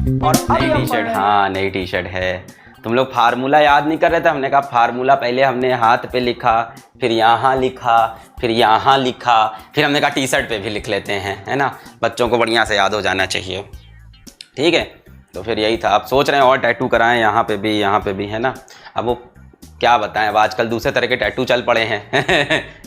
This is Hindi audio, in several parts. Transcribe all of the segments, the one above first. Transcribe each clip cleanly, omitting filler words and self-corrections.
और नई टी शर्ट, हाँ नई टी शर्ट है। तुम लोग फार्मूला याद नहीं कर रहे थे? हमने कहा फार्मूला पहले हमने हाथ पे लिखा, फिर यहाँ लिखा, फिर यहाँ लिखा, फिर हमने कहा टी शर्ट पे भी लिख लेते हैं, है ना, बच्चों को बढ़िया से याद हो जाना चाहिए। ठीक है, तो फिर यही था। आप सोच रहे हैं और टैटू कराएं, यहाँ पे भी, यहाँ पे भी, है ना। अब वो क्या बताएं, अब आजकल दूसरे तरह के टैटू चल पड़े हैं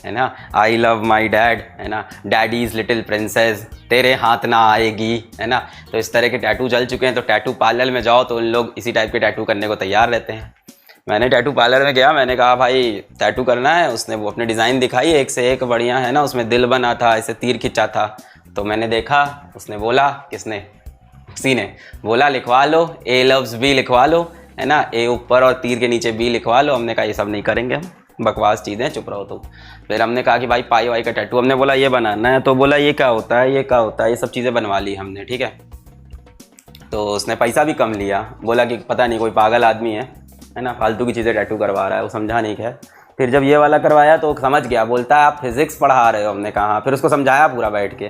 है ना, आई लव माई डैड, है ना, डैडीज लिटिल प्रिंसेस, तेरे हाथ ना आएगी, है ना। तो इस तरह के टैटू चल चुके हैं। तो टैटू पार्लर में जाओ तो उन लोग इसी टाइप के टैटू करने को तैयार रहते हैं। मैंने टैटू पार्लर में गया, मैंने कहा भाई टैटू करना है। उसने वो अपने डिज़ाइन दिखाई, एक से एक बढ़िया, है ना। उसमें दिल बना था, ऐसे तीर खिंचा था। तो मैंने देखा, उसने बोला, किसने, उसी ने बोला लिखवा लो, ए लव्स बी लिखवा लो, है ना, ए ऊपर और तीर के नीचे बी लिखवा लो। हमने कहा ये सब नहीं करेंगे हम, बकवास चीज़ें, चुप रहो। तो फिर हमने कहा कि भाई पाई वाई का टैटू, हमने बोला ये बनाना है। तो बोला ये क्या होता है, ये क्या होता है, ये सब चीज़ें बनवा ली हमने। ठीक है, तो उसने पैसा भी कम लिया, बोला कि पता नहीं कोई पागल आदमी है ना, फालतू की चीज़ें टैटू करवा रहा है, वो समझा नहीं। है फिर जब ये वाला करवाया तो समझ गया, बोलता है आप फिजिक्स पढ़ा रहे हो। हमने कहा, फिर उसको समझाया पूरा बैठ के,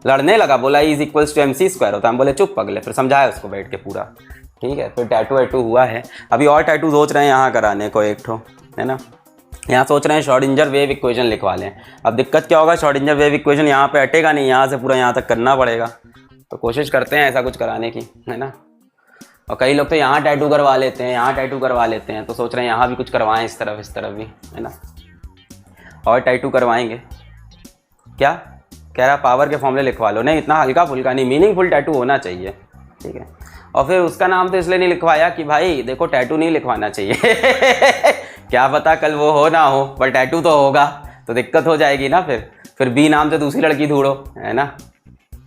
लड़ने लगा, बोला इज इक्वल्स टू MC² होता है। हम बोले चुप पगले, फिर समझाया उसको बैठ के पूरा। ठीक है, फिर टैटू वैटू हुआ है। अभी और टैटू सोच रहे हैं यहाँ कराने को एक ठो, है ना। यहाँ सोच रहे हैं श्रोडिंगर वेव इक्वेशन लिखवा लें। अब दिक्कत क्या होगा, श्रोडिंगर वेव इक्वेशन यहाँ पे अटेगा नहीं, यहाँ से पूरा यहाँ तक करना पड़ेगा। तो कोशिश करते हैं ऐसा कुछ कराने की, है ना। और कई लोग तो यहाँ टैटू करवा लेते हैं, यहाँ टैटू करवा लेते हैं। तो सोच रहे हैं यहाँ भी कुछ करवाएं, इस तरफ भी, है ना। और टैटू करवाएंगे। क्या कह रहा, पावर के फॉर्मूले लिखवा लो। नहीं, इतना हल्का फुल्का नहीं, मीनिंगफुल टैटू होना चाहिए। ठीक है, और फिर उसका नाम तो इसलिए नहीं लिखवाया कि भाई देखो टैटू नहीं लिखवाना चाहिए क्या पता कल वो हो ना हो, पर टैटू तो होगा, तो दिक्कत हो जाएगी ना। फिर बी नाम से दूसरी लड़की ढूंढो, है ना।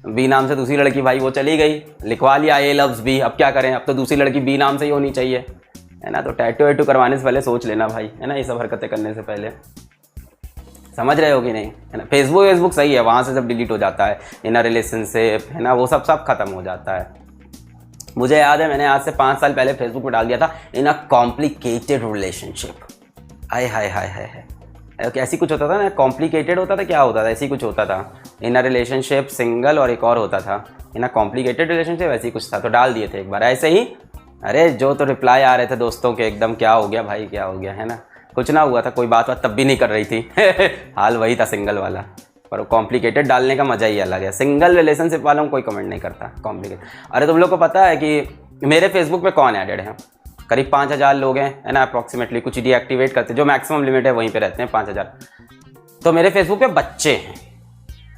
बी नाम से दूसरी लड़की, भाई वो चली गई, लिखवा लिया ए लव्स बी, अब क्या करें, अब तो दूसरी लड़की बी नाम से ही होनी चाहिए, है ना। तो टैटू वैटू करवाने से पहले सोच लेना भाई, है ना, ये सब हरकतें करने से पहले। समझ रहे हो कि नहीं, है ना। फेसबुक सही है, वहाँ से सब डिलीट हो जाता है, इन रिलेशनशिप, है ना, वो सब खत्म हो जाता है। मुझे याद है मैंने आज से 5 साल पहले फेसबुक पर डाल दिया था, इन अ कॉम्प्लिकेटेड रिलेशनशिप। हाय हाय हाय हाय, ऐसी कुछ होता था ना, कॉम्प्लिकेटेड होता था, क्या होता था, ऐसी कुछ होता था, इन अ रिलेशनशिप सिंगल, और एक और होता था इन अ कॉम्प्लिकेटेड रिलेशनशिप, ऐसी कुछ था। तो डाल दिए थे एक बार ऐसे ही। अरे जो तो रिप्लाई आ रहे थे दोस्तों के, एकदम क्या हो गया भाई, क्या हो गया, है ना। कुछ ना हुआ था, कोई बात तब भी नहीं कर रही थी हाल वही था सिंगल वाला, पर कॉम्प्लिकेटेड डालने का मज़ा ही अलग है। सिंगल रिलेशनशिप वालों को कोई कमेंट नहीं करता कॉम्प्लिकेटेड। अरे तुम लोग को पता है कि मेरे फेसबुक पे कौन ऐडेड है? करीब 5000 लोग हैं, है ना, अप्रॉक्सीमेटली। कुछ डीएक्टिवेट करते, जो मैक्सिमम लिमिट है वहीं पे रहते हैं 5000। तो मेरे फेसबुक पे बच्चे हैं,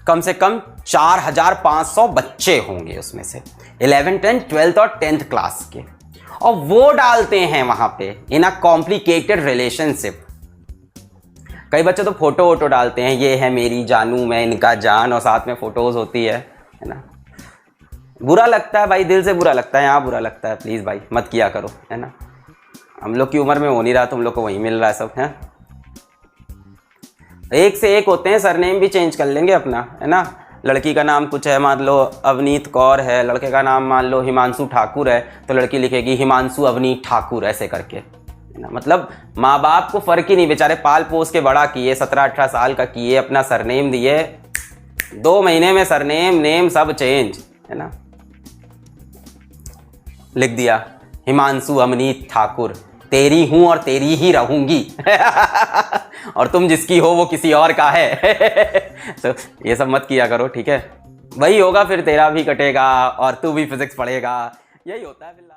कम से कम 4500 बच्चे होंगे, उसमें से 11th 10th 12th और 10th क्लास के, और वो डालते हैं वहां पे इन अ कॉम्प्लिकेटेड रिलेशनशिप। कई बच्चे तो फोटो वोटो डालते हैं, ये है मेरी जानू, मैं इनका जान, और साथ में फोटोज होती है ना। बुरा लगता है भाई, दिल से बुरा लगता है, यहाँ बुरा लगता है। प्लीज़ भाई मत किया करो, है ना। हम लोग की उम्र में हो नहीं रहा, तुम लोग को वहीं मिल रहा है सब, है। एक से एक होते हैं, सरनेम भी चेंज कर लेंगे अपना, है ना। लड़की का नाम कुछ है, मान लो अवनीत कौर है, लड़के का नाम मान लो हिमांशु ठाकुर है, तो लड़की लिखेगी हिमांशु अवनीत ठाकुर, ऐसे करके, है ना। मतलब माँ बाप को फ़र्क ही नहीं, बेचारे पाल पोस के बड़ा किए, 17-18 साल का किए, अपना सरनेम दिए, 2 महीने में सरनेम नेम सब चेंज, है ना। लिख दिया हिमांशु अवनीत ठाकुर, तेरी हूं और तेरी ही रहूंगी और तुम जिसकी हो वो किसी और का है तो ये सब मत किया करो, ठीक है। वही होगा, फिर तेरा भी कटेगा और तू भी फिजिक्स पढ़ेगा, यही होता है फिर।